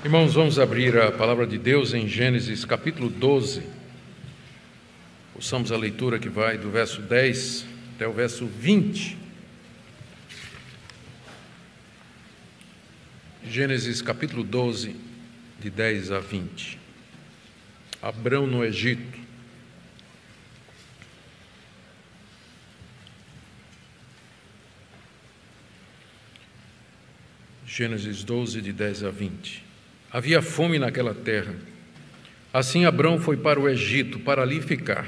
Irmãos, vamos abrir a palavra de Deus em Gênesis capítulo 12. Ouçamos a leitura que vai do verso 10 até o verso 20. Gênesis capítulo 12, de 10 a 20. Abrão no Egito. Gênesis 12, de 10 a 20. Havia fome naquela terra. Assim Abrão foi para o Egito, para ali ficar,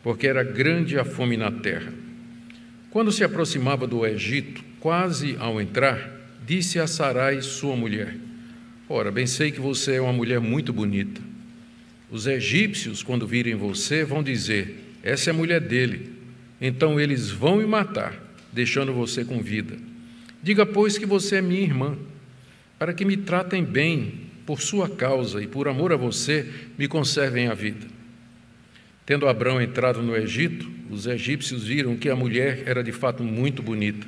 porque era grande a fome na terra. Quando se aproximava do Egito, quase ao entrar, disse a Sarai, sua mulher: Ora, bem sei que você é uma mulher muito bonita. Os egípcios, quando virem você, vão dizer: essa é a mulher dele. Então eles vão me matar, deixando você com vida. Diga, pois, que você é minha irmã, para que me tratem bem por sua causa e por amor a você me conservem a vida. Tendo Abrão entrado no Egito, os egípcios viram que a mulher era de fato muito bonita.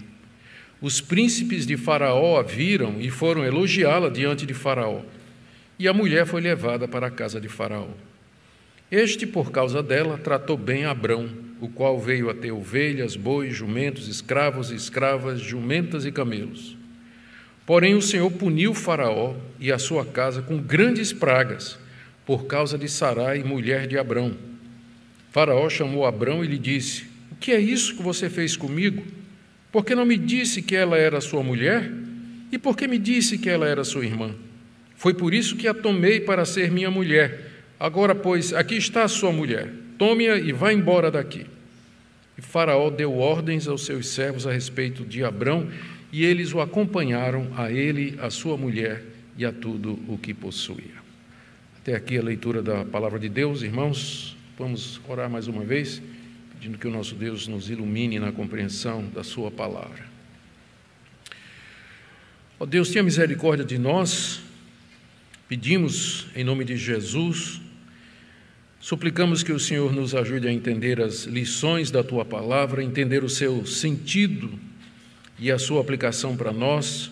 Os príncipes de Faraó a viram e foram elogiá-la diante de Faraó. E a mulher foi levada para a casa de Faraó. Este, por causa dela, tratou bem Abrão, o qual veio a ter ovelhas, bois, jumentos, escravos e escravas, jumentas e camelos. Porém, o Senhor puniu Faraó e a sua casa com grandes pragas, por causa de Sarai, mulher de Abrão. Faraó chamou Abrão e lhe disse: O que é isso que você fez comigo? Por que não me disse que ela era sua mulher? E por que me disse que ela era sua irmã? Foi por isso que a tomei para ser minha mulher. Agora, pois, aqui está a sua mulher. Tome-a e vá embora daqui. E Faraó deu ordens aos seus servos a respeito de Abrão, e eles o acompanharam, a ele, a sua mulher e a tudo o que possuía. Até aqui a leitura da palavra de Deus. Irmãos, vamos orar mais uma vez, pedindo que o nosso Deus nos ilumine na compreensão da sua palavra. Ó Deus, tenha misericórdia de nós, pedimos em nome de Jesus, suplicamos que o Senhor nos ajude a entender as lições da tua palavra, entender o seu sentido e a sua aplicação para nós.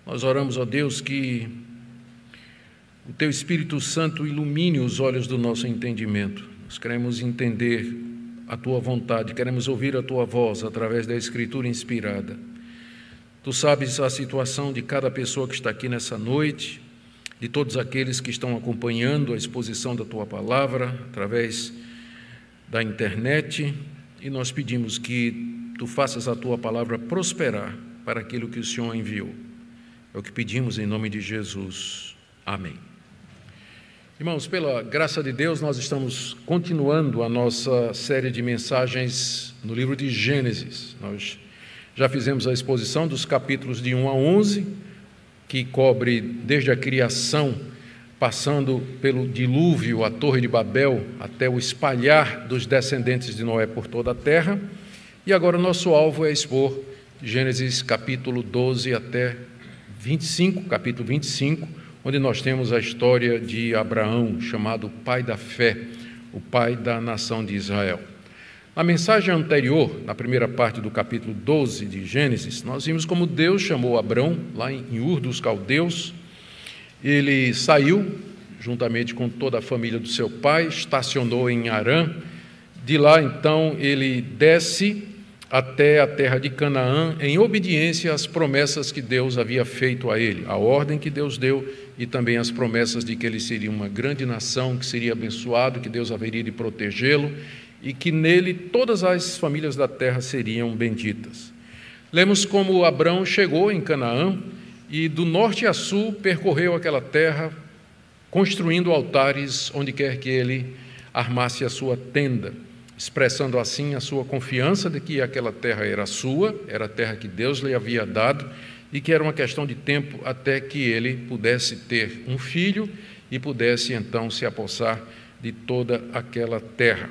Nós oramos, ó Deus, que o teu Espírito Santo ilumine os olhos do nosso entendimento. Nós queremos entender a tua vontade, queremos ouvir a tua voz através da Escritura inspirada. Tu sabes a situação de cada pessoa que está aqui nessa noite, de todos aqueles que estão acompanhando a exposição da tua palavra através da internet, e nós pedimos que tu faças a tua palavra prosperar para aquilo que o Senhor enviou. É o que pedimos em nome de Jesus. Amém. Irmãos, pela graça de Deus, nós estamos continuando a nossa série de mensagens no livro de Gênesis. Nós já fizemos a exposição dos capítulos de 1 a 11, que cobre desde a criação, passando pelo dilúvio, a Torre de Babel, até o espalhar dos descendentes de Noé por toda a terra. E agora o nosso alvo é expor Gênesis capítulo 12 até 25, capítulo 25, onde nós temos a história de Abraão, chamado pai da fé, o pai da nação de Israel. Na mensagem anterior, na primeira parte do capítulo 12 de Gênesis, nós vimos como Deus chamou Abrão, lá em Ur dos Caldeus. Ele saiu, juntamente com toda a família do seu pai, estacionou em Harã. De lá, então, ele desce até a terra de Canaã, em obediência às promessas que Deus havia feito a ele, a ordem que Deus deu e também as promessas de que ele seria uma grande nação, que seria abençoado, que Deus haveria de protegê-lo e que nele todas as famílias da terra seriam benditas. Lemos como Abrão chegou em Canaã e do norte a sul percorreu aquela terra, construindo altares onde quer que ele armasse a sua tenda, expressando assim a sua confiança de que aquela terra era sua, era a terra que Deus lhe havia dado e que era uma questão de tempo até que ele pudesse ter um filho e pudesse então se apossar de toda aquela terra.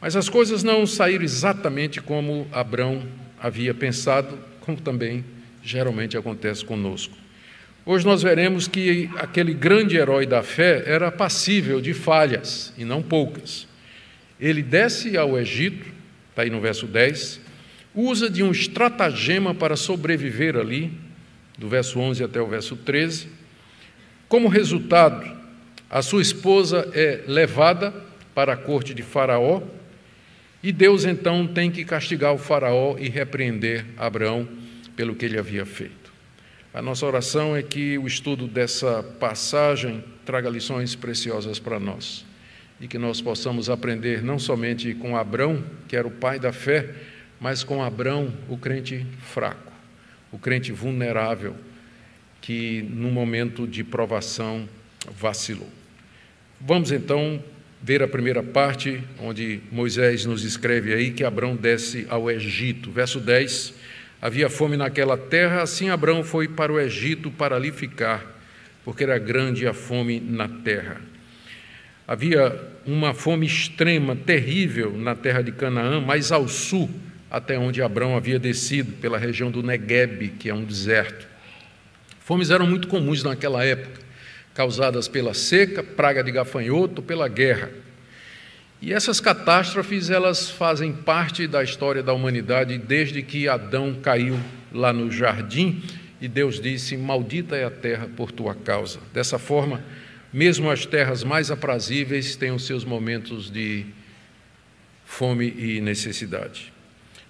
Mas as coisas não saíram exatamente como Abrão havia pensado, como também geralmente acontece conosco. Hoje nós veremos que aquele grande herói da fé era passível de falhas, e não poucas. Ele desce ao Egito, está aí no verso 10, usa de um estratagema para sobreviver ali, do verso 11 até o verso 13, Como resultado, a sua esposa é levada para a corte de Faraó, e Deus então tem que castigar o Faraó e repreender Abraão pelo que ele havia feito. A nossa oração é que o estudo dessa passagem traga lições preciosas para nós, e que nós possamos aprender não somente com Abrão, que era o pai da fé, mas com Abrão, o crente fraco, o crente vulnerável, que no momento de provação vacilou. Vamos então ver a primeira parte, onde Moisés nos escreve aí que Abrão desce ao Egito. Verso 10, havia fome naquela terra, assim Abrão foi para o Egito para ali ficar, porque era grande a fome na terra. Havia uma fome extrema, terrível, na terra de Canaã, mas ao sul, até onde Abrão havia descido, pela região do Neguebe, que é um deserto. Fomes eram muito comuns naquela época, causadas pela seca, praga de gafanhoto, pela guerra. E essas catástrofes, elas fazem parte da história da humanidade desde que Adão caiu lá no jardim e Deus disse: maldita é a terra por tua causa. Dessa forma, mesmo as terras mais aprazíveis têm os seus momentos de fome e necessidade.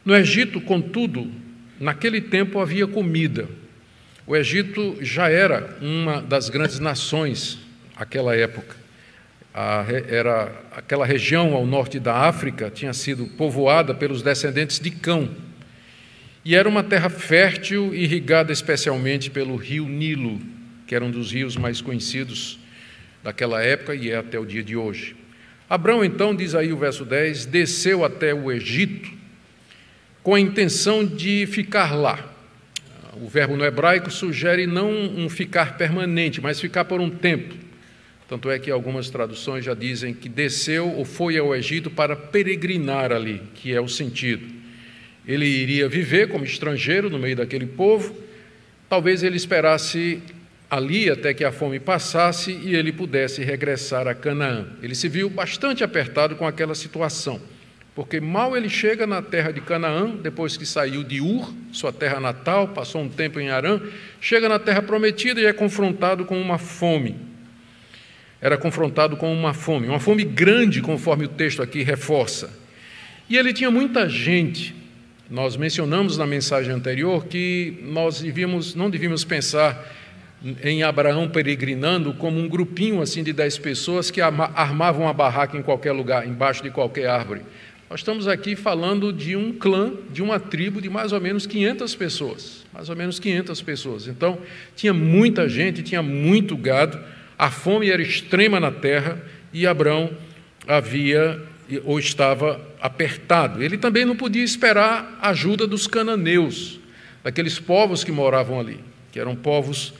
No Egito, contudo, naquele tempo havia comida. O Egito já era uma das grandes nações naquela época. Aquela região ao norte da África tinha sido povoada pelos descendentes de Cão. E era uma terra fértil, irrigada especialmente pelo rio Nilo, que era um dos rios mais conhecidos daquela época e é até o dia de hoje. Abrão, então, diz aí o verso 10, desceu até o Egito com a intenção de ficar lá. O verbo no hebraico sugere não um ficar permanente, mas ficar por um tempo. Tanto é que algumas traduções já dizem que desceu ou foi ao Egito para peregrinar ali, que é o sentido. Ele iria viver como estrangeiro no meio daquele povo, talvez ele esperasse ali até que a fome passasse e ele pudesse regressar a Canaã. Ele se viu bastante apertado com aquela situação, porque mal ele chega na terra de Canaã, depois que saiu de Ur, sua terra natal, passou um tempo em Harã, chega na terra prometida e é confrontado com uma fome. Era confrontado com uma fome grande, conforme o texto aqui reforça. E ele tinha muita gente. Nós mencionamos na mensagem anterior que nós não devíamos pensar em Abraão peregrinando como um grupinho assim de 10 pessoas que armavam a barraca em qualquer lugar, embaixo de qualquer árvore. Nós estamos aqui falando de um clã, de uma tribo de mais ou menos 500 pessoas. Mais ou menos 500 pessoas. Então, tinha muita gente, tinha muito gado, a fome era extrema na terra e Abrão estava apertado. Ele também não podia esperar a ajuda dos cananeus, daqueles povos que moravam ali, que eram povos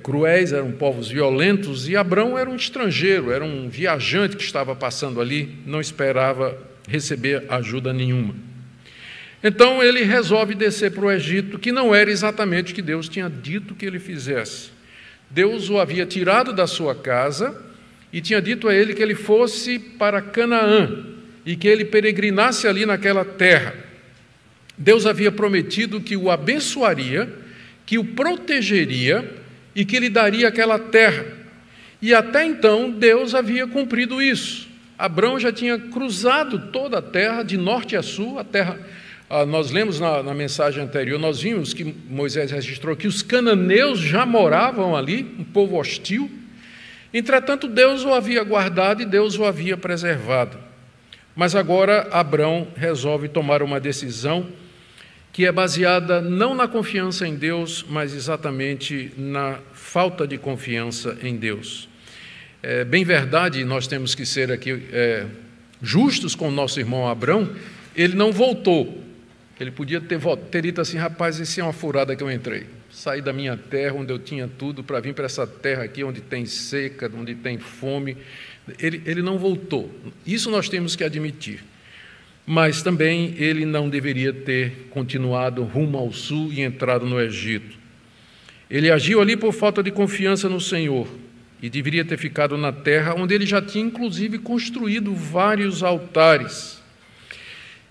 cruéis, eram povos violentos, e Abrão era um estrangeiro, era um viajante que estava passando ali, não esperava receber ajuda nenhuma. Então ele resolve descer para o Egito, que não era exatamente o que Deus tinha dito que ele fizesse. Deus o havia tirado da sua casa e tinha dito a ele que ele fosse para Canaã e que ele peregrinasse ali naquela terra. Deus havia prometido que o abençoaria, que o protegeria e que lhe daria aquela terra. E até então Deus havia cumprido isso. Abrão já tinha cruzado toda a terra, de norte a sul, a terra. Nós lemos na mensagem anterior, nós vimos que Moisés registrou que os cananeus já moravam ali, um povo hostil. Entretanto, Deus o havia guardado e Deus o havia preservado. Mas agora Abrão resolve tomar uma decisão que é baseada não na confiança em Deus, mas exatamente na falta de confiança em Deus. É bem verdade, nós temos que ser aqui justos com o nosso irmão Abrão, ele não voltou. Ele podia ter dito assim: rapaz, isso é uma furada que eu entrei. Saí da minha terra, onde eu tinha tudo, para vir para essa terra aqui, onde tem seca, onde tem fome. Ele não voltou. Isso nós temos que admitir. Mas também ele não deveria ter continuado rumo ao sul e entrado no Egito. Ele agiu ali por falta de confiança no Senhor e deveria ter ficado na terra onde ele já tinha, inclusive, construído vários altares.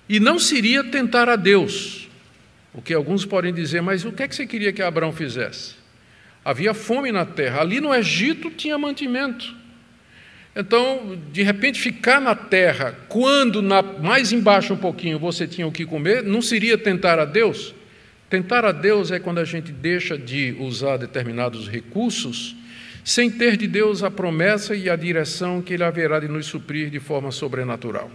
E não seria tentar a Deus, porque alguns podem dizer: mas o que é que você queria que Abraão fizesse? havia fome na terra. Ali no Egito tinha mantimento. Então, de repente, ficar na terra, quando mais embaixo um pouquinho você tinha o que comer, não seria tentar a Deus? Tentar a Deus é quando a gente deixa de usar determinados recursos sem ter de Deus a promessa e a direção que Ele haverá de nos suprir de forma sobrenatural.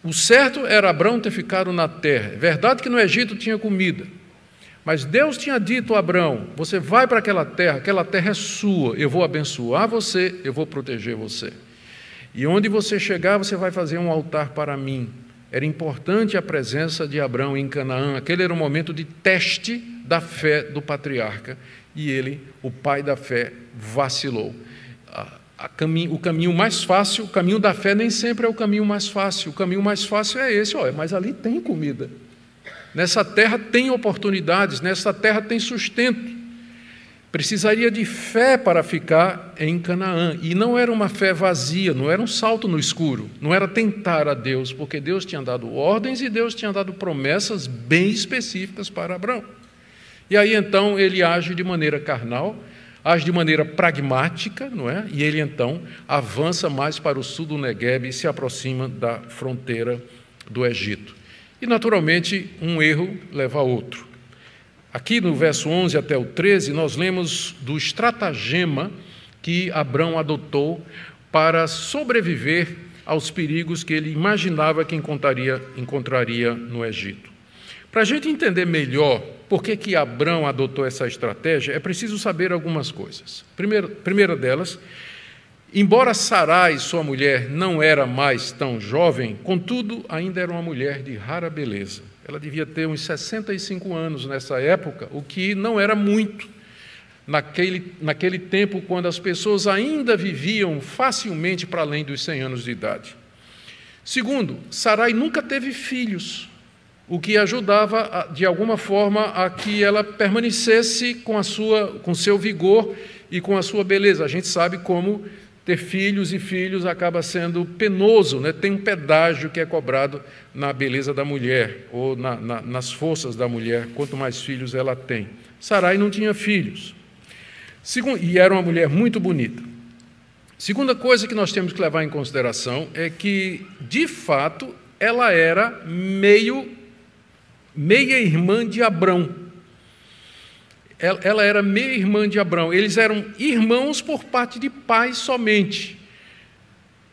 O certo era Abrão ter ficado na terra. É verdade que no Egito tinha comida, mas Deus tinha dito a Abrão: você vai para aquela terra é sua, eu vou abençoar você, eu vou proteger você. E onde você chegar, você vai fazer um altar para mim. Era importante a presença de Abrão em Canaã. Aquele era um momento de teste da fé do patriarca. E ele, o pai da fé, vacilou. O caminho mais fácil, o caminho da fé nem sempre é o caminho mais fácil. O caminho mais fácil é esse: olha, mas ali tem comida. Nessa terra tem oportunidades, nessa terra tem sustento. Precisaria de fé para ficar em Canaã. E não era uma fé vazia, não era um salto no escuro, não era tentar a Deus, porque Deus tinha dado ordens e Deus tinha dado promessas bem específicas para Abrão. E aí então ele age de maneira carnal, age de maneira pragmática, não é? E ele então avança mais para o sul do Negueb e se aproxima da fronteira do Egito. E naturalmente um erro leva a outro. Aqui no verso 11 até o 13, nós lemos do estratagema que Abrão adotou para sobreviver aos perigos que ele imaginava que encontraria no Egito. Para a gente entender melhor por que Abrão adotou essa estratégia, é preciso saber algumas coisas. Primeira delas, embora Sarai, sua mulher, não era mais tão jovem, contudo, ainda era uma mulher de rara beleza. Ela devia ter uns 65 anos nessa época, o que não era muito naquele tempo, quando as pessoas ainda viviam facilmente para além dos 100 anos de idade. Segundo, Sarai nunca teve filhos, o que ajudava, de alguma forma, a que ela permanecesse com seu vigor e com a sua beleza. A gente sabe como ter filhos e filhos acaba sendo penoso, né? Tem um pedágio que é cobrado na beleza da mulher, ou nas forças da mulher, quanto mais filhos ela tem. Sarai não tinha filhos. E era uma mulher muito bonita. Segunda coisa que nós temos que levar em consideração é que, de fato, ela era meia-irmã de Abrão. Ela era meia-irmã de Abrão. Eles eram irmãos por parte de pai somente.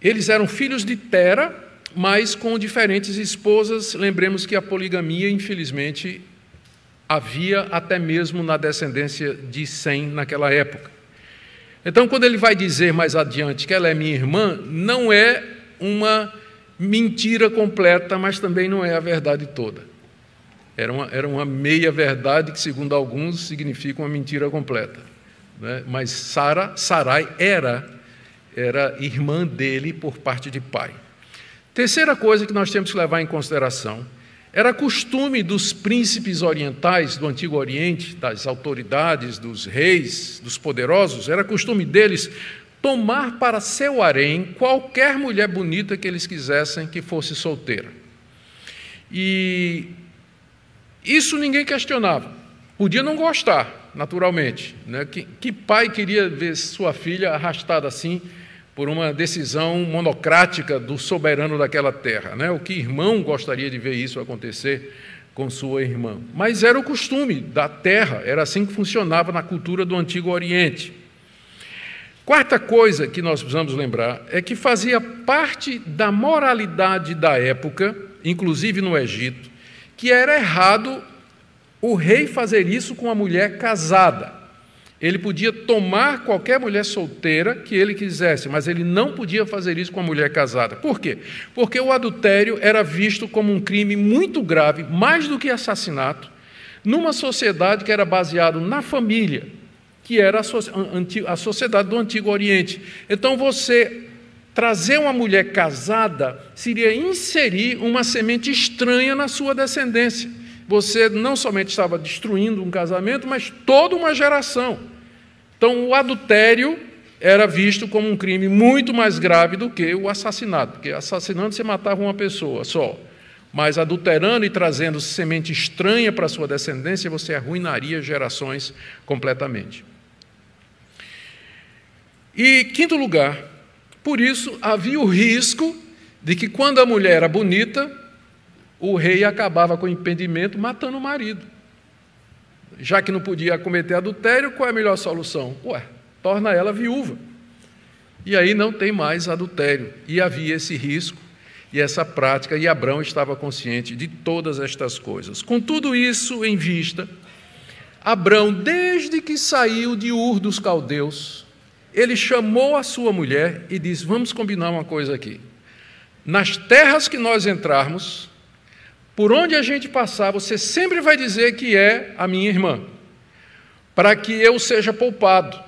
Eles eram filhos de Tera, mas com diferentes esposas. Lembremos que a poligamia, infelizmente, havia até mesmo na descendência de Sem naquela época. Então, quando ele vai dizer mais adiante que ela é minha irmã, não é uma mentira completa, mas também não é a verdade toda. Era uma meia-verdade que, segundo alguns, significa uma mentira completa, né? Mas Sarai era irmã dele por parte de pai. Terceira coisa que nós temos que levar em consideração: era costume dos príncipes orientais do Antigo Oriente, das autoridades, dos reis, dos poderosos, era costume deles tomar para seu harém qualquer mulher bonita que eles quisessem que fosse solteira. E isso ninguém questionava. Podia não gostar, naturalmente, né? Que pai queria ver sua filha arrastada assim por uma decisão monocrática do soberano daquela terra, né? O que irmão gostaria de ver isso acontecer com sua irmã? Mas era o costume da terra, era assim que funcionava na cultura do Antigo Oriente. Quarta coisa que nós precisamos lembrar é que fazia parte da moralidade da época, inclusive no Egito, que era errado o rei fazer isso com a mulher casada. Ele podia tomar qualquer mulher solteira que ele quisesse, mas ele não podia fazer isso com a mulher casada. Por quê? Porque o adultério era visto como um crime muito grave, mais do que assassinato, numa sociedade que era baseada na família, que era a sociedade do Antigo Oriente. Então, você trazer uma mulher casada seria inserir uma semente estranha na sua descendência. Você não somente estava destruindo um casamento, mas toda uma geração. Então, o adultério era visto como um crime muito mais grave do que o assassinato, porque assassinando você matava uma pessoa só, mas adulterando e trazendo semente estranha para a sua descendência, você arruinaria gerações completamente. E, quinto lugar, por isso havia o risco de que quando a mulher era bonita, o rei acabava com o impedimento matando o marido. Já que não podia cometer adultério, qual é a melhor solução? Torna ela viúva. E aí não tem mais adultério. E havia esse risco e essa prática, e Abrão estava consciente de todas estas coisas. Com tudo isso em vista, Abrão, desde que saiu de Ur dos Caldeus, ele chamou a sua mulher e disse: vamos combinar uma coisa aqui. Nas terras que nós entrarmos, por onde a gente passar, você sempre vai dizer que é a minha irmã, para que eu seja poupado,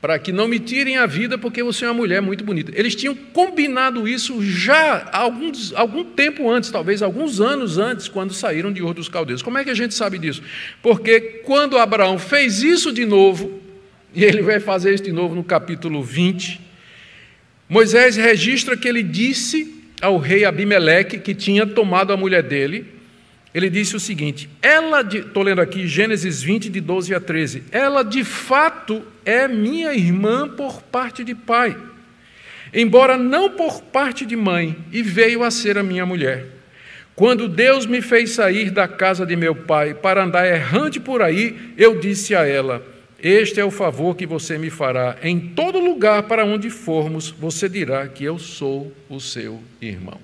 para que não me tirem a vida, porque você é uma mulher muito bonita. Eles tinham combinado isso já algum tempo antes, talvez alguns anos antes, quando saíram de Ur dos Caldeus. Como é que a gente sabe disso? Porque quando Abraão fez isso de novo, e ele vai fazer isso de novo no capítulo 20, Moisés registra que ele disse ao rei Abimeleque, que tinha tomado a mulher dele, ele disse o seguinte, estou lendo aqui Gênesis 20, de 12 a 13, ela de fato é minha irmã por parte de pai, embora não por parte de mãe, e veio a ser a minha mulher. Quando Deus me fez sair da casa de meu pai para andar errante por aí, eu disse a ela: este é o favor que você me fará. Em todo lugar para onde formos, você dirá que eu sou o seu irmão.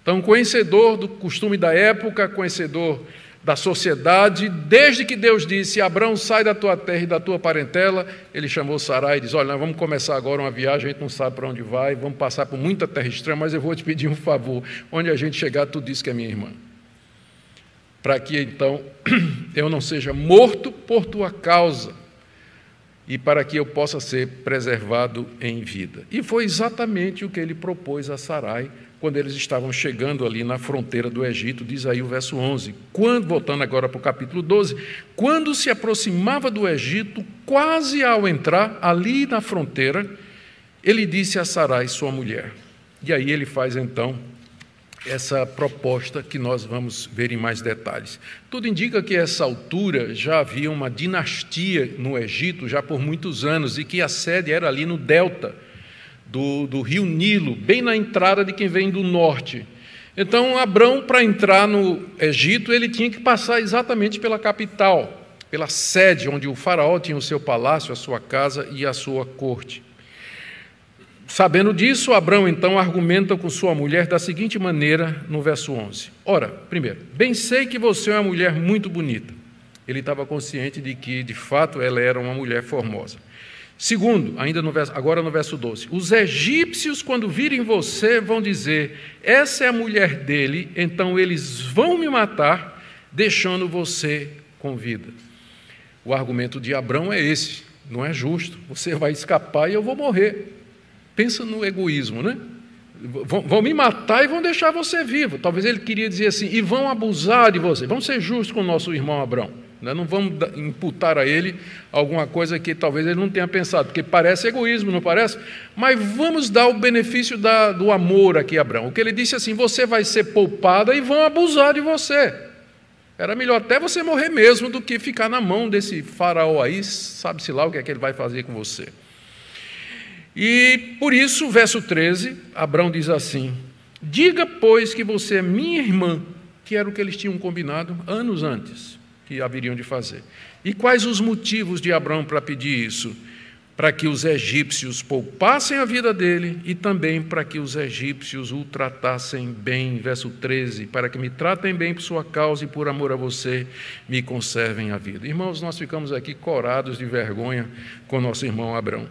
Então, conhecedor do costume da época, conhecedor da sociedade, desde que Deus disse: Abrão, sai da tua terra e da tua parentela, ele chamou Sarai e disse: olha, nós vamos começar agora uma viagem, a gente não sabe para onde vai, vamos passar por muita terra estranha, mas eu vou te pedir um favor, onde a gente chegar, tu diz que é minha irmã, para que então eu não seja morto por tua causa e para que eu possa ser preservado em vida. E foi exatamente o que ele propôs a Sarai quando eles estavam chegando ali na fronteira do Egito. Diz aí o verso 11, voltando agora para o capítulo 12, quando se aproximava do Egito, quase ao entrar ali na fronteira, ele disse a Sarai, sua mulher. E aí ele faz então essa proposta que nós vamos ver em mais detalhes. Tudo indica que a essa altura já havia uma dinastia no Egito, já por muitos anos, e que a sede era ali no delta do rio Nilo, bem na entrada de quem vem do norte. Então, Abrão, para entrar no Egito, ele tinha que passar exatamente pela capital, pela sede, onde o faraó tinha o seu palácio, a sua casa e a sua corte. Sabendo disso, Abrão então argumenta com sua mulher da seguinte maneira no verso 11. Ora, primeiro, bem sei que você é uma mulher muito bonita. Ele estava consciente de que, de fato, ela era uma mulher formosa. Segundo, agora no verso 12, os egípcios, quando virem você, vão dizer, essa é a mulher dele, então eles vão me matar, deixando você com vida. O argumento de Abrão é esse, não é justo, você vai escapar e eu vou morrer. Pensa no egoísmo, né? Vão me matar e vão deixar você vivo. Talvez ele queria dizer assim, e vão abusar de você. Vamos ser justos com o nosso irmão Abrão. Não vamos imputar a ele alguma coisa que talvez ele não tenha pensado, porque parece egoísmo, não parece? Mas vamos dar o benefício do amor aqui a Abrão. O que ele disse assim, você vai ser poupada e vão abusar de você. Era melhor até você morrer mesmo do que ficar na mão desse faraó aí, sabe-se lá o que é que ele vai fazer com você. E por isso, verso 13, Abrão diz assim, diga, pois, que você é minha irmã, que era o que eles tinham combinado anos antes, que haveriam de fazer. E quais os motivos de Abrão para pedir isso? Para que os egípcios poupassem a vida dele e também para que os egípcios o tratassem bem, verso 13, para que me tratem bem por sua causa e por amor a você me conservem a vida. Irmãos, nós ficamos aqui corados de vergonha com nosso irmão Abrão.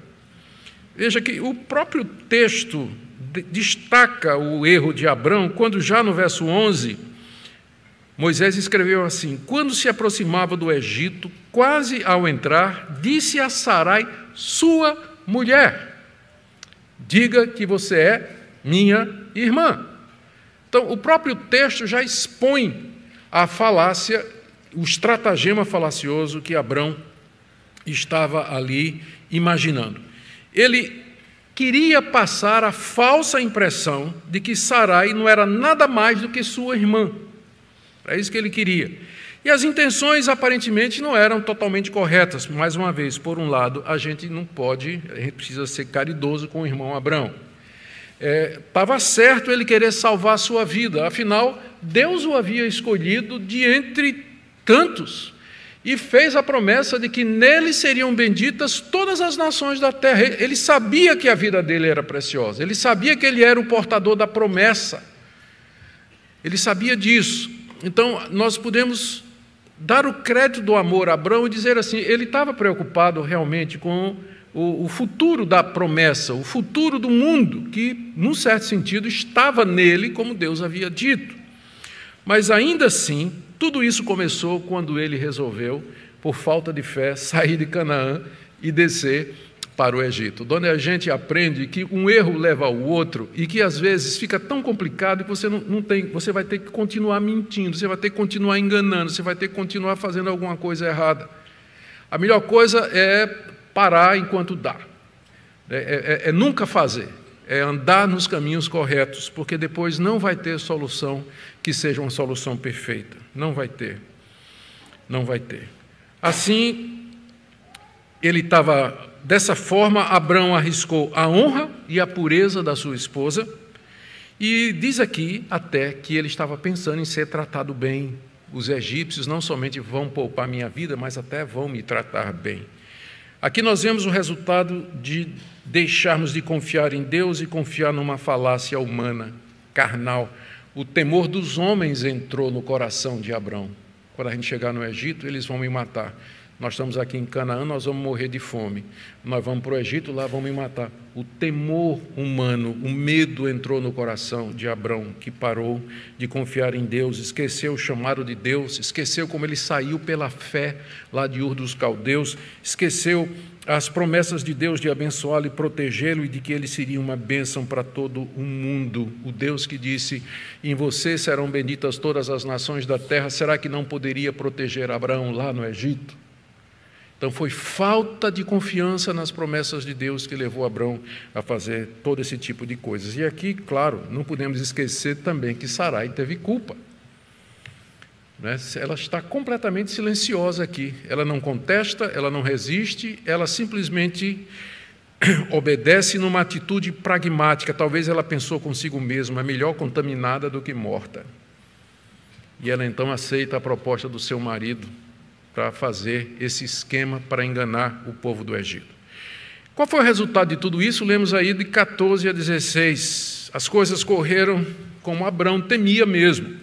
Veja que o próprio texto destaca o erro de Abrão, quando já no verso 11, Moisés escreveu assim, quando se aproximava do Egito, quase ao entrar, disse a Sarai, sua mulher, diga que você é minha irmã. Então, o próprio texto já expõe a falácia, o estratagema falacioso que Abrão estava ali imaginando. Ele queria passar a falsa impressão de que Sarai não era nada mais do que sua irmã. É isso que ele queria. E as intenções aparentemente não eram totalmente corretas. Mais uma vez, por um lado, a gente precisa ser caridoso com o irmão Abrão. Estava certo ele querer salvar a sua vida, afinal, Deus o havia escolhido de entre tantos e fez a promessa de que nele seriam benditas todas as nações da terra. Ele sabia que a vida dele era preciosa, ele sabia que ele era o portador da promessa, ele sabia disso. Então, nós podemos dar o crédito do amor a Abrão e dizer assim, ele estava preocupado realmente com o futuro da promessa, o futuro do mundo, que, num certo sentido, estava nele, como Deus havia dito. Mas, ainda assim, tudo isso começou quando ele resolveu, por falta de fé, sair de Canaã e descer para o Egito, onde a gente aprende que um erro leva ao outro e que, às vezes, fica tão complicado que você vai ter que continuar mentindo, você vai ter que continuar enganando, você vai ter que continuar fazendo alguma coisa errada. A melhor coisa é parar enquanto dá, é nunca fazer, é andar nos caminhos corretos, porque depois não vai ter solução que seja uma solução perfeita, não vai ter. Assim, dessa forma, Abrão arriscou a honra e a pureza da sua esposa, e diz aqui até que ele estava pensando em ser tratado bem. Os egípcios não somente vão poupar minha vida, mas até vão me tratar bem. Aqui nós vemos o resultado de deixarmos de confiar em Deus e confiar numa falácia humana, carnal. O temor dos homens entrou no coração de Abrão. Quando a gente chegar no Egito, eles vão me matar. Nós estamos aqui em Canaã, nós vamos morrer de fome. Nós vamos para o Egito, lá vão me matar. O temor humano, o medo entrou no coração de Abrão, que parou de confiar em Deus, esqueceu o chamado de Deus, esqueceu como ele saiu pela fé lá de Ur dos Caldeus, esqueceu as promessas de Deus de abençoá-lo e protegê-lo e de que ele seria uma bênção para todo o mundo. O Deus que disse, em você serão benditas todas as nações da terra, será que não poderia proteger Abraão lá no Egito? Então, foi falta de confiança nas promessas de Deus que levou Abrão a fazer todo esse tipo de coisas. E aqui, claro, não podemos esquecer também que Sarai teve culpa. Ela está completamente silenciosa aqui. Ela não contesta, ela não resiste, ela simplesmente obedece numa atitude pragmática. Talvez ela pensou consigo mesma, é melhor contaminada do que morta. E ela então aceita a proposta do seu marido para fazer esse esquema para enganar o povo do Egito. Qual foi o resultado de tudo isso? Lemos aí de 14 a 16. As coisas correram como Abrão temia mesmo.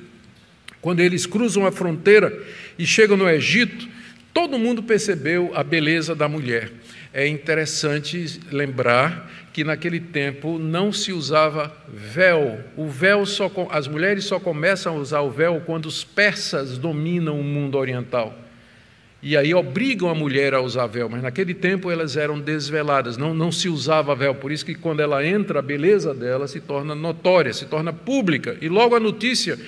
Quando eles cruzam a fronteira e chegam no Egito, todo mundo percebeu a beleza da mulher. É interessante lembrar que naquele tempo não se usava véu. As mulheres só começam a usar o véu quando os persas dominam o mundo oriental. E aí obrigam a mulher a usar véu, mas naquele tempo elas eram desveladas, não se usava véu, por isso que quando ela entra, a beleza dela se torna notória, se torna pública. E logo a notícia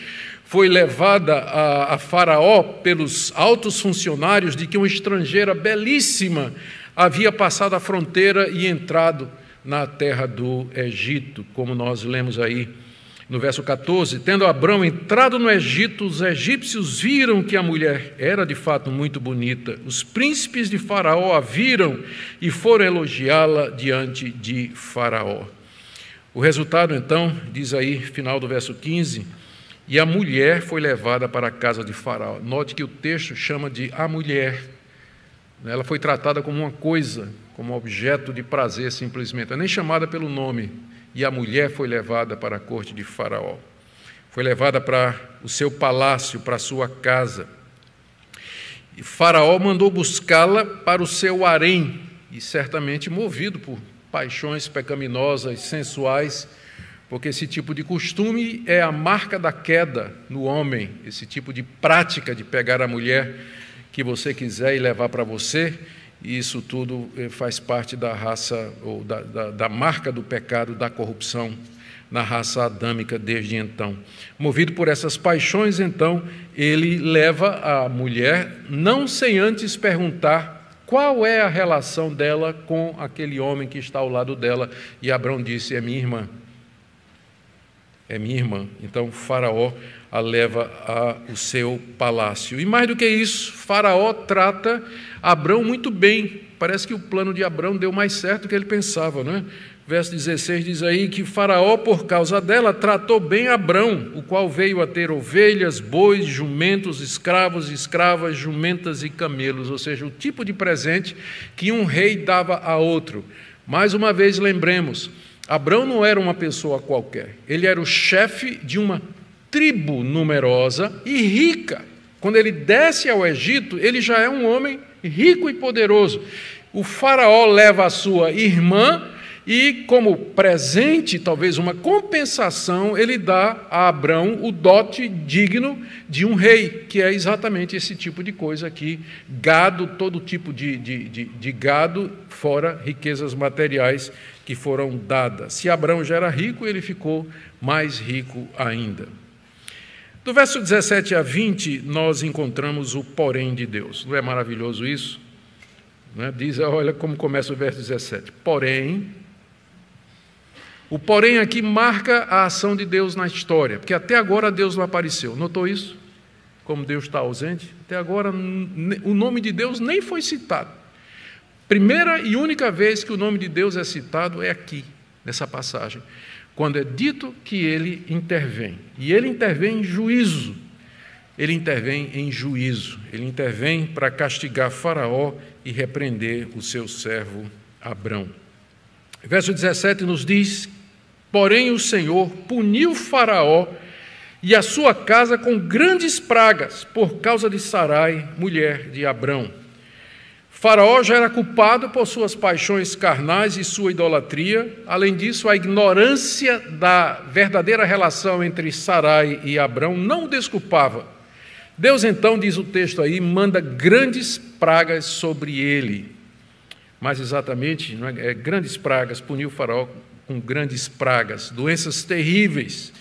foi levada a Faraó pelos altos funcionários de que uma estrangeira belíssima havia passado a fronteira e entrado na terra do Egito, como nós lemos aí no verso 14, tendo Abrão entrado no Egito, os egípcios viram que a mulher era de fato muito bonita. Os príncipes de Faraó a viram e foram elogiá-la diante de Faraó. O resultado, então, diz aí, final do verso 15, e a mulher foi levada para a casa de Faraó. Note que o texto chama de a mulher. Ela foi tratada como uma coisa, como objeto de prazer simplesmente, nem chamada pelo nome. E a mulher foi levada para a corte de Faraó. Foi levada para o seu palácio, para a sua casa. E Faraó mandou buscá-la para o seu harém, e certamente movido por paixões pecaminosas, sensuais, porque esse tipo de costume é a marca da queda no homem, esse tipo de prática de pegar a mulher que você quiser e levar para você. E isso tudo faz parte da raça, ou da marca do pecado, da corrupção na raça adâmica desde então. Movido por essas paixões, então, ele leva a mulher, não sem antes perguntar qual é a relação dela com aquele homem que está ao lado dela. E Abrão disse: é minha irmã. É minha irmã. Então Faraó a leva ao seu palácio. E mais do que isso, Faraó trata Abrão muito bem. Parece que o plano de Abrão deu mais certo do que ele pensava, não é? Verso 16 diz aí que Faraó, por causa dela, tratou bem Abrão, o qual veio a ter ovelhas, bois, jumentos, escravos, escravas, jumentas e camelos, ou seja, o tipo de presente que um rei dava a outro. Mais uma vez, lembremos, Abrão não era uma pessoa qualquer, ele era o chefe de uma tribo numerosa e rica. Quando ele desce ao Egito, ele já é um homem rico e poderoso. O faraó leva a sua irmã e, como presente, talvez uma compensação, ele dá a Abrão o dote digno de um rei, que é exatamente esse tipo de coisa aqui: gado, todo tipo de gado, fora riquezas materiais que foram dadas. Se Abrão já era rico, ele ficou mais rico ainda. Do verso 17 a 20, nós encontramos o porém de Deus. Não é maravilhoso isso? Diz, olha como começa o verso 17. Porém, o porém aqui marca a ação de Deus na história, porque até agora Deus não apareceu. Notou isso? Como Deus está ausente? Até agora o nome de Deus nem foi citado. Primeira e única vez que o nome de Deus é citado é aqui, nessa passagem, quando é dito que ele intervém. E ele intervém em juízo. Ele intervém em juízo. Ele intervém para castigar Faraó e repreender o seu servo Abrão. Verso 17 nos diz: porém o Senhor puniu Faraó e a sua casa com grandes pragas por causa de Sarai, mulher de Abrão. Faraó já era culpado por suas paixões carnais e sua idolatria. Além disso, a ignorância da verdadeira relação entre Sarai e Abrão não o desculpava. Deus, então, diz o texto aí, manda grandes pragas sobre ele. Mais exatamente, grandes pragas, puniu Faraó com grandes pragas, doenças terríveis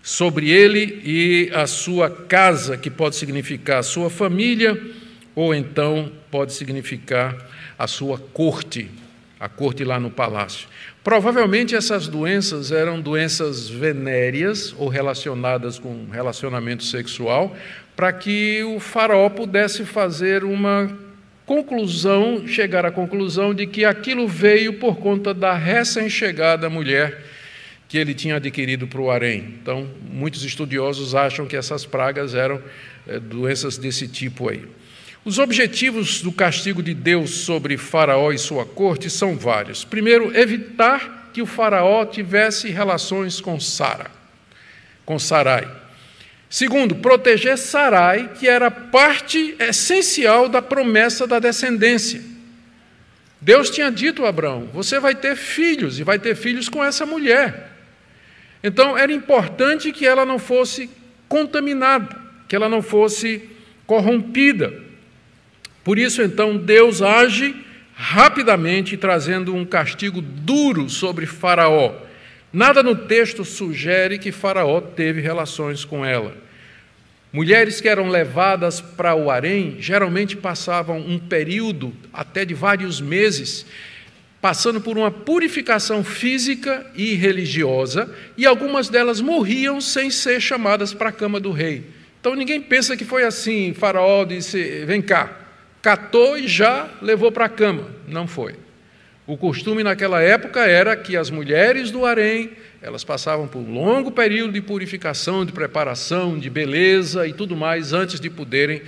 sobre ele e a sua casa, que pode significar a sua família, ou então pode significar a sua corte, a corte lá no palácio. Provavelmente essas doenças eram doenças venéreas ou relacionadas com relacionamento sexual, para que o faraó pudesse fazer uma conclusão, chegar à conclusão de que aquilo veio por conta da recém-chegada mulher que ele tinha adquirido para o harém. Então, muitos estudiosos acham que essas pragas eram doenças desse tipo aí. Os objetivos do castigo de Deus sobre Faraó e sua corte são vários. Primeiro, evitar que o Faraó tivesse relações com Sarai. Segundo, proteger Sarai, que era parte essencial da promessa da descendência. Deus tinha dito a Abrão: você vai ter filhos, e vai ter filhos com essa mulher. Então, era importante que ela não fosse contaminada, que ela não fosse corrompida. Por isso, então, Deus age rapidamente, trazendo um castigo duro sobre Faraó. Nada no texto sugere que Faraó teve relações com ela. Mulheres que eram levadas para o harém geralmente passavam um período até de vários meses, passando por uma purificação física e religiosa, e algumas delas morriam sem ser chamadas para a cama do rei. Então ninguém pensa que foi assim: Faraó disse, vem cá, catou e já levou para a cama. Não foi. O costume naquela época era que as mulheres do harém, elas passavam por um longo período de purificação, de preparação, de beleza e tudo mais, antes de poderem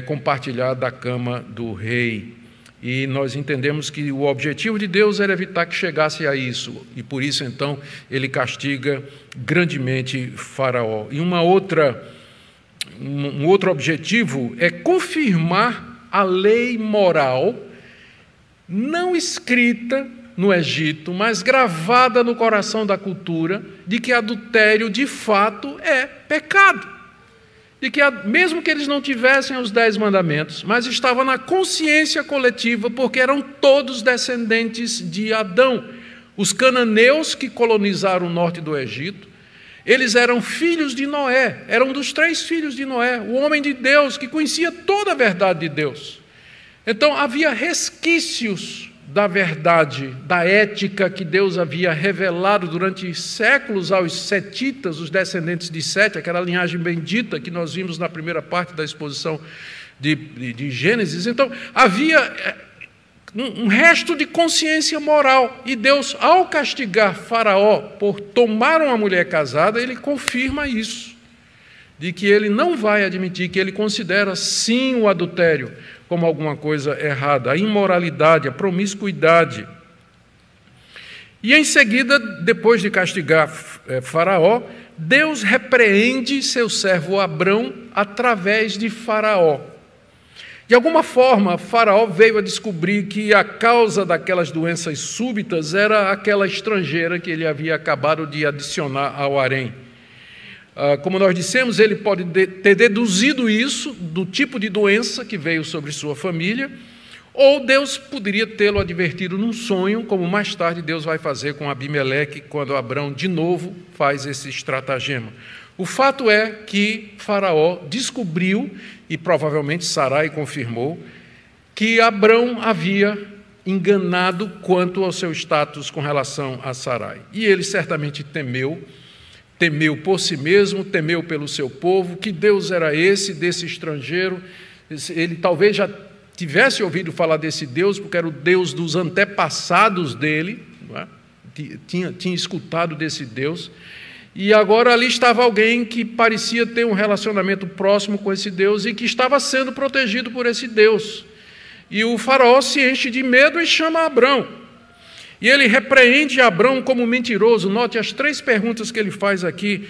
compartilhar da cama do rei. E nós entendemos que o objetivo de Deus era evitar que chegasse a isso, e por isso, então, ele castiga grandemente Faraó. E um outro objetivo é confirmar a lei moral não escrita no Egito, mas gravada no coração da cultura, de que adultério de fato é pecado. De que, mesmo que eles não tivessem os 10 mandamentos, mas estava na consciência coletiva, porque eram todos descendentes de Adão. Os cananeus que colonizaram o norte do Egito, eles eram filhos de Noé, eram dos 3 filhos de Noé, o homem de Deus que conhecia toda a verdade de Deus. Então havia resquícios da verdade, da ética que Deus havia revelado durante séculos aos setitas, os descendentes de Sete, aquela linhagem bendita que nós vimos na primeira parte da exposição de Gênesis. Então havia um resto de consciência moral, e Deus, ao castigar Faraó por tomar uma mulher casada, ele confirma isso, de que ele não vai admitir, que ele considera sim o adultério como alguma coisa errada, a imoralidade, a promiscuidade. E em seguida, depois de castigar Faraó, Deus repreende seu servo Abrão através de Faraó. De alguma forma, Faraó veio a descobrir que a causa daquelas doenças súbitas era aquela estrangeira que ele havia acabado de adicionar ao harém. Como nós dissemos, ele pode ter deduzido isso do tipo de doença que veio sobre sua família, ou Deus poderia tê-lo advertido num sonho, como mais tarde Deus vai fazer com Abimeleque, quando Abrão de novo faz esse estratagema. O fato é que Faraó descobriu, e provavelmente Sarai confirmou, que Abrão havia enganado quanto ao seu status com relação a Sarai. E ele certamente temeu por si mesmo, temeu pelo seu povo. Que Deus era esse, desse estrangeiro? Ele talvez já tivesse ouvido falar desse Deus, porque era o Deus dos antepassados dele, não é? Tinha escutado desse Deus, e agora ali estava alguém que parecia ter um relacionamento próximo com esse Deus e que estava sendo protegido por esse Deus. E o faraó se enche de medo e chama Abrão. E ele repreende Abrão como mentiroso. Note as 3 perguntas que ele faz aqui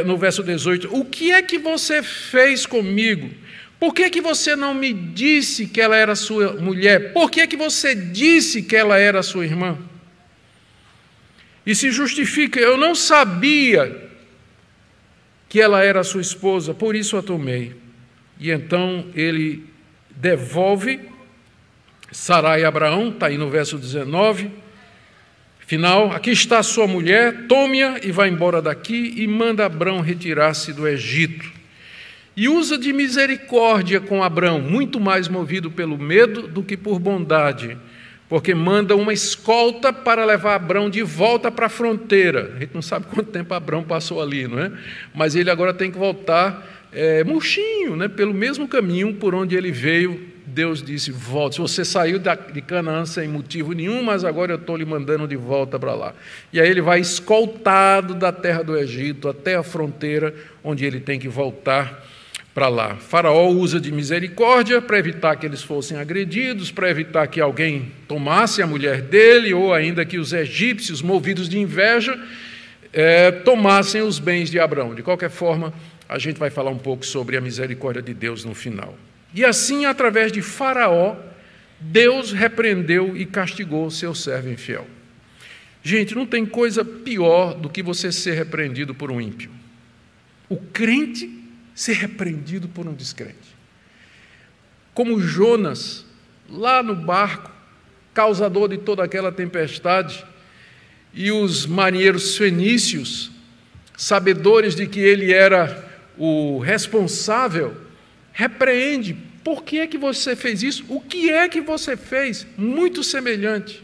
no verso 18. O que é que você fez comigo? Por que que você não me disse que ela era sua mulher? Por que que você disse que ela era sua irmã? E se justifica: eu não sabia que ela era sua esposa, por isso a tomei. E então ele devolve Sarai a Abraão, está aí no verso 19, final: aqui está a sua mulher, tome-a e vá embora daqui, e manda Abrão retirar-se do Egito. E usa de misericórdia com Abrão, muito mais movido pelo medo do que por bondade, porque manda uma escolta para levar Abrão de volta para a fronteira. A gente não sabe quanto tempo Abrão passou ali, não é? Mas ele agora tem que voltar murchinho, né? Pelo mesmo caminho por onde ele veio. Deus disse: volte. Se você saiu de Canaã sem motivo nenhum, mas agora eu estou lhe mandando de volta para lá. E aí ele vai escoltado da terra do Egito até a fronteira, onde ele tem que voltar para lá. Faraó usa de misericórdia para evitar que eles fossem agredidos, para evitar que alguém tomasse a mulher dele, ou ainda que os egípcios, movidos de inveja, tomassem os bens de Abrão. De qualquer forma, a gente vai falar um pouco sobre a misericórdia de Deus no final. E assim, através de Faraó, Deus repreendeu e castigou seu servo infiel. Gente, não tem coisa pior do que você ser repreendido por um ímpio. O crente ser repreendido por um descrente. Como Jonas, lá no barco, causador de toda aquela tempestade, e os marinheiros fenícios, sabedores de que ele era o responsável, repreende. Por que é que você fez isso? O que é que você fez? Muito semelhante.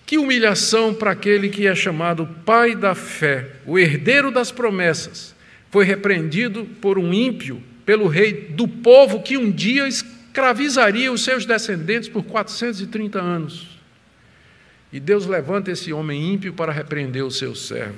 Que humilhação para aquele que é chamado pai da fé, o herdeiro das promessas. Foi repreendido por um ímpio, pelo rei do povo que um dia escravizaria os seus descendentes por 430 anos. E Deus levanta esse homem ímpio para repreender o seu servo.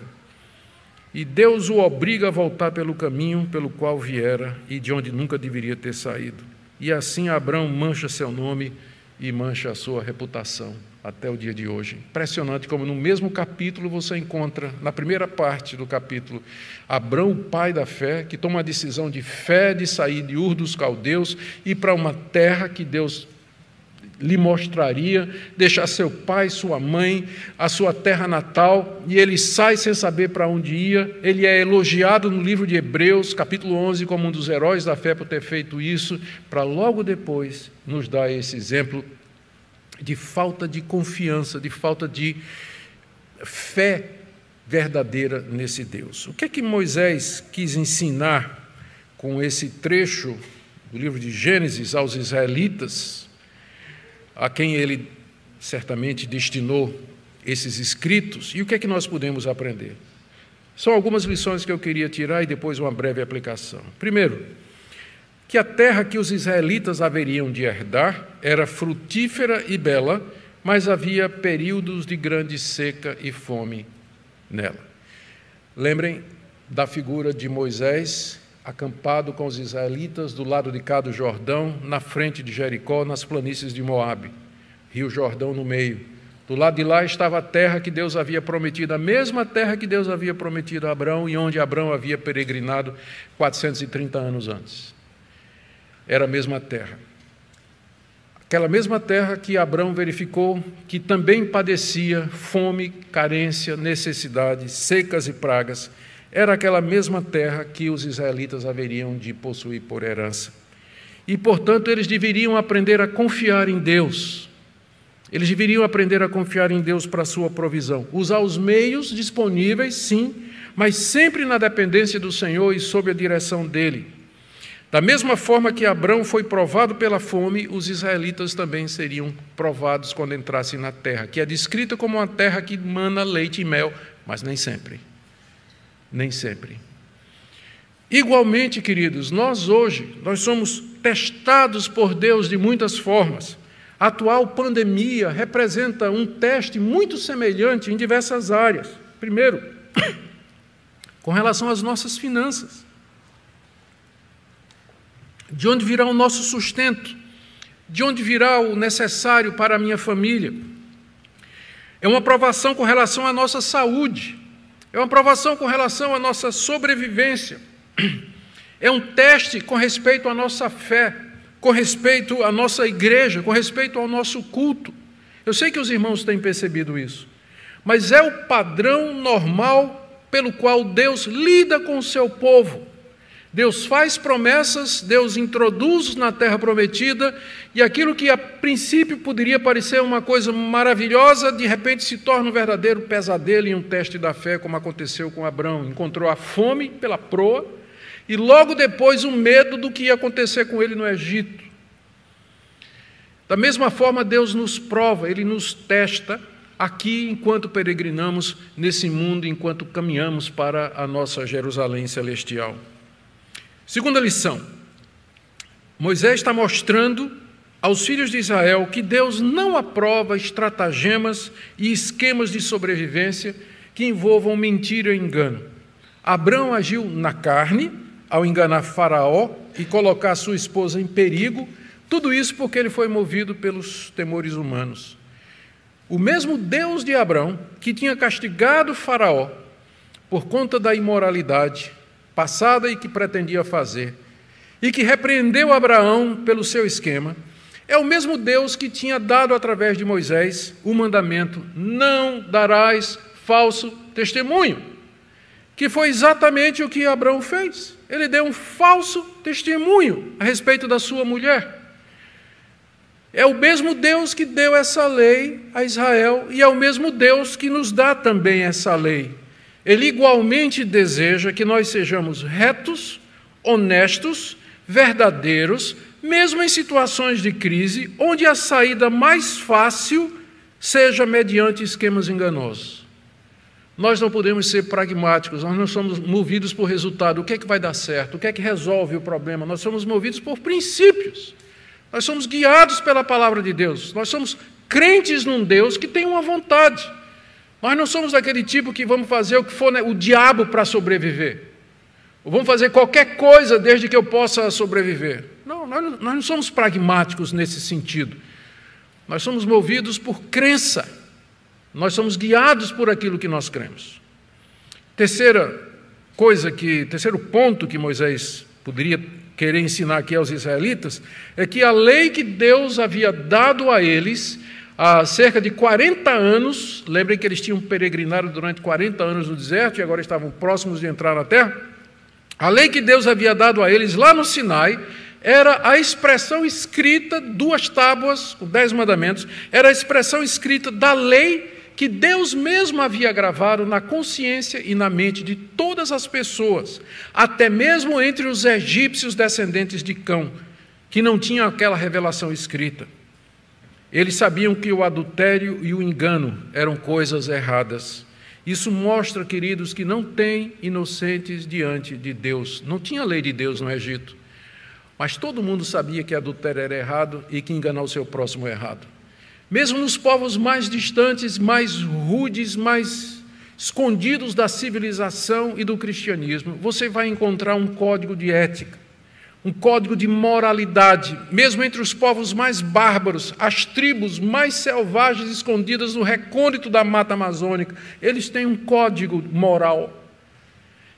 E Deus o obriga a voltar pelo caminho pelo qual viera e de onde nunca deveria ter saído. E assim Abrão mancha seu nome e mancha a sua reputação até o dia de hoje. Impressionante como no mesmo capítulo você encontra, na primeira parte do capítulo, Abrão, o pai da fé, que toma a decisão de fé de sair de Ur dos Caldeus e ir para uma terra que Deus lhe mostraria, deixar seu pai, sua mãe, a sua terra natal, e ele sai sem saber para onde ia. Ele é elogiado no livro de Hebreus, capítulo 11, como um dos heróis da fé por ter feito isso, para logo depois nos dar esse exemplo de falta de confiança, de falta de fé verdadeira nesse Deus. O que é que Moisés quis ensinar com esse trecho do livro de Gênesis aos israelitas, a quem ele certamente destinou esses escritos. E o que é que nós podemos aprender? São algumas lições que eu queria tirar e depois uma breve aplicação. Primeiro, que a terra que os israelitas haveriam de herdar era frutífera e bela, mas havia períodos de grande seca e fome nela. Lembrem da figura de Moisés acampado com os israelitas do lado de cá do Jordão, na frente de Jericó, nas planícies de Moabe, Rio Jordão no meio. Do lado de lá estava a terra que Deus havia prometido, a mesma terra que Deus havia prometido a Abraão e onde Abraão havia peregrinado 430 anos antes. Era a mesma terra. Aquela mesma terra que Abraão verificou que também padecia fome, carência, necessidade, secas e pragas, era aquela mesma terra que os israelitas haveriam de possuir por herança. E, portanto, eles deveriam aprender a confiar em Deus. Eles deveriam aprender a confiar em Deus para a sua provisão. Usar os meios disponíveis, sim, mas sempre na dependência do Senhor e sob a direção dEle. Da mesma forma que Abraão foi provado pela fome, os israelitas também seriam provados quando entrassem na terra, que é descrita como uma terra que mana leite e mel, mas nem sempre. Nem sempre. Igualmente, queridos, nós hoje, nós somos testados por Deus de muitas formas. A atual pandemia representa um teste muito semelhante em diversas áreas. Primeiro, com relação às nossas finanças. De onde virá o nosso sustento? De onde virá o necessário para a minha família? É uma provação com relação à nossa saúde. É uma provação com relação à nossa sobrevivência. É um teste com respeito à nossa fé, com respeito à nossa igreja, com respeito ao nosso culto. Eu sei que os irmãos têm percebido isso, mas é o padrão normal pelo qual Deus lida com o seu povo. Deus faz promessas, Deus introduz na terra prometida, e aquilo que a princípio poderia parecer uma coisa maravilhosa, de repente se torna um verdadeiro pesadelo e um teste da fé, como aconteceu com Abraão. Encontrou a fome pela proa, e logo depois o medo do que ia acontecer com ele no Egito. Da mesma forma, Deus nos prova, Ele nos testa aqui enquanto peregrinamos nesse mundo, enquanto caminhamos para a nossa Jerusalém celestial. Segunda lição, Moisés está mostrando aos filhos de Israel que Deus não aprova estratagemas e esquemas de sobrevivência que envolvam mentira e engano. Abraão agiu na carne ao enganar Faraó e colocar sua esposa em perigo, tudo isso porque ele foi movido pelos temores humanos. O mesmo Deus de Abraão, que tinha castigado Faraó por conta da imoralidade passada e que pretendia fazer, e que repreendeu Abraão pelo seu esquema, é o mesmo Deus que tinha dado através de Moisés o mandamento: não darás falso testemunho, que foi exatamente o que Abraão fez. Ele deu um falso testemunho a respeito da sua mulher. É o mesmo Deus que deu essa lei a Israel e é o mesmo Deus que nos dá também essa lei. Ele igualmente deseja que nós sejamos retos, honestos, verdadeiros, mesmo em situações de crise, onde a saída mais fácil seja mediante esquemas enganosos. Nós não podemos ser pragmáticos, nós não somos movidos por resultado. O que é que vai dar certo? O que é que resolve o problema? Nós somos movidos por princípios. Nós somos guiados pela palavra de Deus. Nós somos crentes num Deus que tem uma vontade. Nós não somos daquele tipo que vamos fazer o que for o diabo para sobreviver. Ou vamos fazer qualquer coisa desde que eu possa sobreviver. Não, nós não somos pragmáticos nesse sentido. Nós somos movidos por crença. Nós somos guiados por aquilo que nós cremos. Terceiro ponto que Moisés poderia querer ensinar aqui aos israelitas é que a lei que Deus havia dado a eles há cerca de 40 anos, lembrem que eles tinham peregrinado durante 40 anos no deserto e agora estavam próximos de entrar na terra. A lei que Deus havia dado a eles lá no Sinai era a expressão escrita, 2 tábuas com 10 mandamentos, era a expressão escrita da lei que Deus mesmo havia gravado na consciência e na mente de todas as pessoas, até mesmo entre os egípcios descendentes de Cão, que não tinham aquela revelação escrita. Eles sabiam que o adultério e o engano eram coisas erradas. Isso mostra, queridos, que não tem inocentes diante de Deus. Não tinha lei de Deus no Egito. Mas todo mundo sabia que adultério era errado e que enganar o seu próximo é errado. Mesmo nos povos mais distantes, mais rudes, mais escondidos da civilização e do cristianismo, você vai encontrar um código de ética, um código de moralidade. Mesmo entre os povos mais bárbaros, as tribos mais selvagens escondidas no recôndito da mata amazônica, eles têm um código moral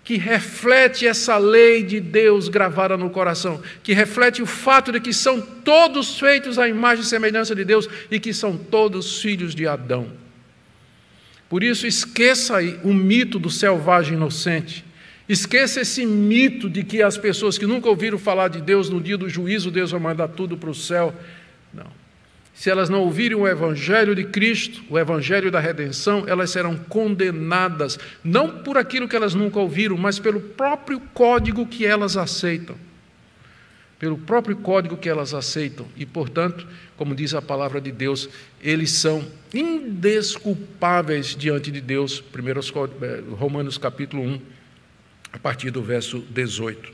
que reflete essa lei de Deus gravada no coração, que reflete o fato de que são todos feitos à imagem e semelhança de Deus e que são todos filhos de Adão. Por isso, esqueça aí o mito do selvagem inocente. Esqueça esse mito de que as pessoas que nunca ouviram falar de Deus, no dia do juízo, Deus vai mandar tudo para o céu. Não. Se elas não ouvirem o Evangelho de Cristo, o Evangelho da redenção, elas serão condenadas, não por aquilo que elas nunca ouviram, mas pelo próprio código que elas aceitam. Pelo próprio código que elas aceitam. E, portanto, como diz a palavra de Deus, eles são indesculpáveis diante de Deus. Romanos capítulo 1, a partir do verso 18.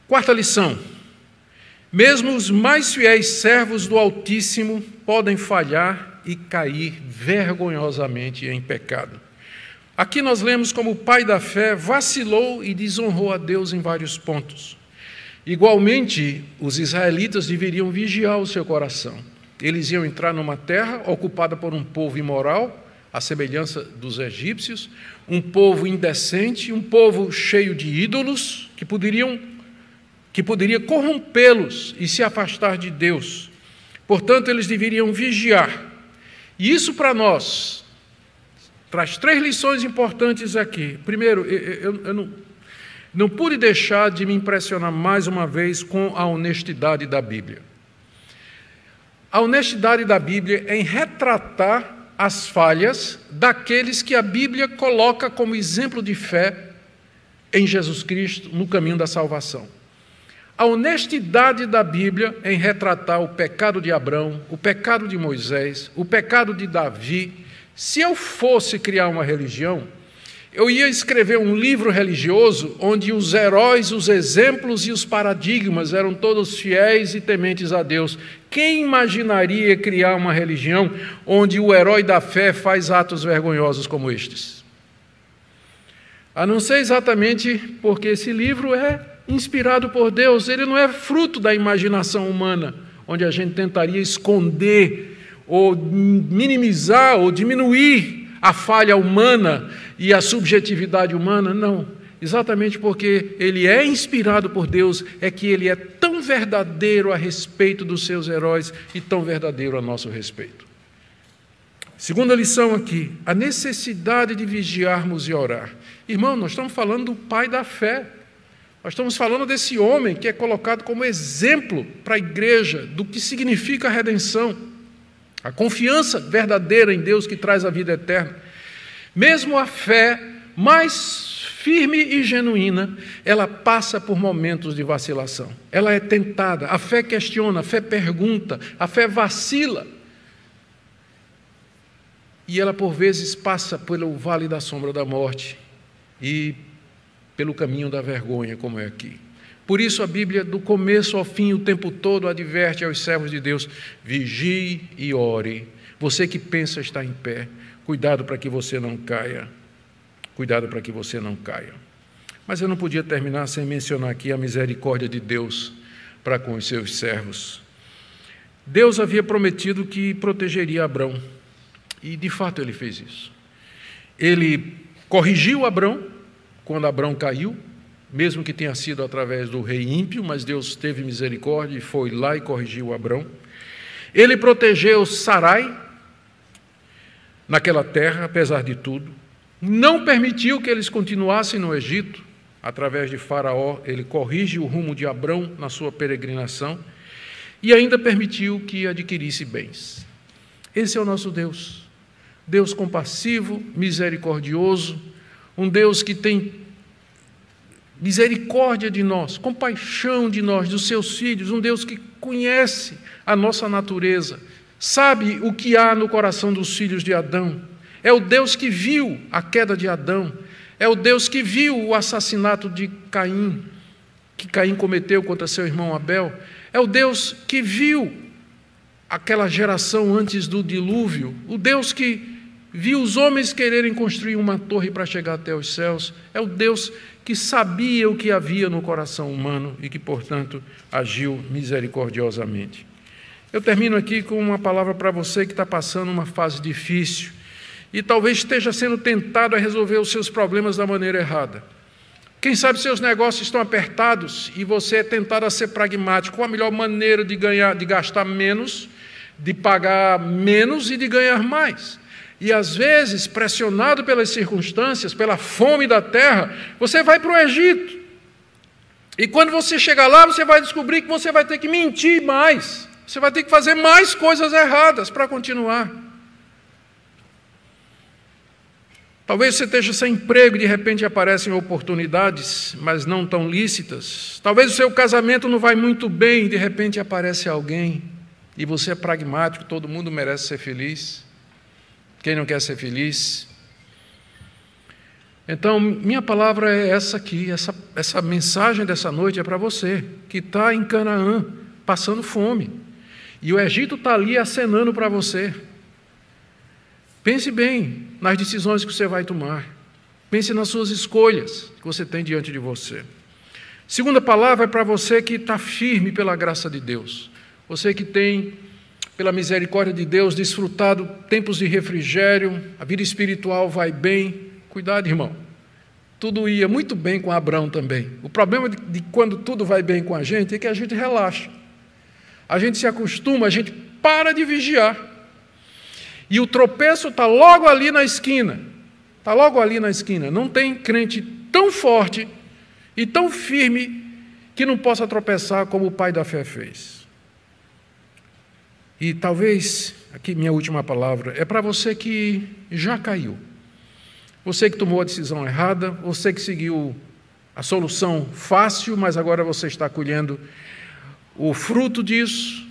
Quarta lição. Mesmo os mais fiéis servos do Altíssimo podem falhar e cair vergonhosamente em pecado. Aqui nós lemos como o pai da fé vacilou e desonrou a Deus em vários pontos. Igualmente, os israelitas deveriam vigiar o seu coração. Eles iam entrar numa terra ocupada por um povo imoral, à semelhança dos egípcios, um povo indecente, um povo cheio de ídolos que poderia corrompê-los e se afastar de Deus. Portanto, eles deveriam vigiar. E isso para nós traz 3 lições importantes aqui. Primeiro, eu não pude deixar de me impressionar mais uma vez com a honestidade da Bíblia. A honestidade da Bíblia é em retratar as falhas daqueles que a Bíblia coloca como exemplo de fé em Jesus Cristo, no caminho da salvação. A honestidade da Bíblia em retratar o pecado de Abraão, o pecado de Moisés, o pecado de Davi. Se eu fosse criar uma religião, eu ia escrever um livro religioso onde os heróis, os exemplos e os paradigmas eram todos fiéis e tementes a Deus. Quem imaginaria criar uma religião onde o herói da fé faz atos vergonhosos como estes? A não ser exatamente porque esse livro é inspirado por Deus, ele não é fruto da imaginação humana, onde a gente tentaria esconder ou minimizar ou diminuir a falha humana e a subjetividade humana. Não, exatamente porque ele é inspirado por Deus, é que ele é tão verdadeiro a respeito dos seus heróis e tão verdadeiro a nosso respeito. Segunda lição aqui, a necessidade de vigiarmos e orar. Irmão, nós estamos falando do pai da fé. Nós estamos falando desse homem que é colocado como exemplo para a igreja do que significa a redenção, a confiança verdadeira em Deus que traz a vida eterna. Mesmo a fé mais firme e genuína, ela passa por momentos de vacilação. Ela é tentada, a fé questiona, a fé pergunta, a fé vacila. E ela, por vezes, passa pelo vale da sombra da morte e pelo caminho da vergonha, como é aqui. Por isso a Bíblia, do começo ao fim, o tempo todo, adverte aos servos de Deus: vigie e ore. Você que pensa estar em pé, cuidado para que você não caia. Cuidado para que você não caia. Mas eu não podia terminar sem mencionar aqui a misericórdia de Deus para com os seus servos. Deus havia prometido que protegeria Abrão, e de fato ele fez isso. Ele corrigiu Abrão quando Abrão caiu, mesmo que tenha sido através do rei ímpio, mas Deus teve misericórdia e foi lá e corrigiu Abrão. Ele protegeu Sarai naquela terra, apesar de tudo. Não permitiu que eles continuassem no Egito. Através de Faraó, ele corrige o rumo de Abrão na sua peregrinação e ainda permitiu que adquirisse bens. Esse é o nosso Deus. Deus compassivo, misericordioso, um Deus que tem misericórdia de nós, compaixão de nós, dos seus filhos, um Deus que conhece a nossa natureza, sabe o que há no coração dos filhos de Adão. É o Deus que viu a queda de Adão, é o Deus que viu o assassinato de Caim, que Caim cometeu contra seu irmão Abel, é o Deus que viu aquela geração antes do dilúvio, o Deus que viu os homens quererem construir uma torre para chegar até os céus, é o Deus que sabia o que havia no coração humano e que, portanto, agiu misericordiosamente. Eu termino aqui com uma palavra para você que está passando uma fase difícil e talvez esteja sendo tentado a resolver os seus problemas da maneira errada. Quem sabe seus negócios estão apertados e você é tentado a ser pragmático. Qual a melhor maneira de gastar menos, de pagar menos e de ganhar mais? E às vezes, pressionado pelas circunstâncias, pela fome da terra, você vai para o Egito. E quando você chegar lá, você vai descobrir que você vai ter que mentir mais. Você vai ter que fazer mais coisas erradas para continuar. Talvez você esteja sem emprego e de repente aparecem oportunidades, mas não tão lícitas. Talvez o seu casamento não vai muito bem e de repente aparece alguém. E você é pragmático, todo mundo merece ser feliz. Quem não quer ser feliz? Então, minha palavra é essa aqui, essa mensagem dessa noite é para você, que está em Canaã, passando fome. E o Egito está ali acenando para você. Pense bem nas decisões que você vai tomar. Pense nas suas escolhas que você tem diante de você. Segunda palavra é para você que está firme pela graça de Deus. Você que tem, pela misericórdia de Deus, desfrutado tempos de refrigério, a vida espiritual vai bem. Cuidado, irmão. Tudo ia muito bem com Abraão também. O problema de quando tudo vai bem com a gente é que a gente relaxa. A gente se acostuma, a gente para de vigiar. E o tropeço está logo ali na esquina. Está logo ali na esquina. Não tem crente tão forte e tão firme que não possa tropeçar como o pai da fé fez. E talvez, aqui minha última palavra, é para você que já caiu. Você que tomou a decisão errada, você que seguiu a solução fácil, mas agora você está colhendo o fruto disso,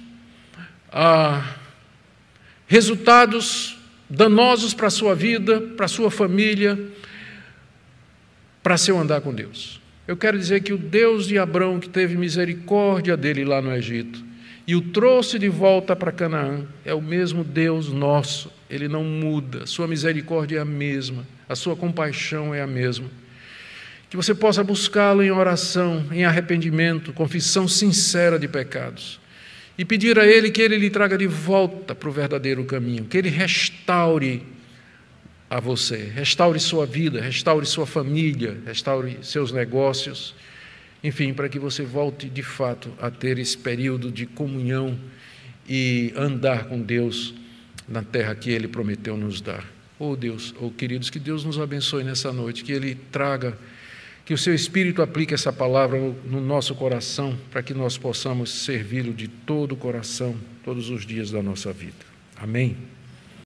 resultados danosos para a sua vida, para a sua família, para seu andar com Deus. Eu quero dizer que o Deus de Abraão, que teve misericórdia dele lá no Egito, e o trouxe de volta para Canaã, é o mesmo Deus nosso, ele não muda, sua misericórdia é a mesma, a sua compaixão é a mesma. Que você possa buscá-lo em oração, em arrependimento, confissão sincera de pecados, e pedir a Ele que Ele lhe traga de volta para o verdadeiro caminho, que Ele restaure a você, restaure sua vida, restaure sua família, restaure seus negócios, enfim, para que você volte de fato a ter esse período de comunhão e andar com Deus na terra que Ele prometeu nos dar. Oh Deus, oh queridos, que Deus nos abençoe nessa noite, que Ele traga, que o Seu Espírito aplique essa palavra no nosso coração, para que nós possamos servi-lo de todo o coração, todos os dias da nossa vida. Amém?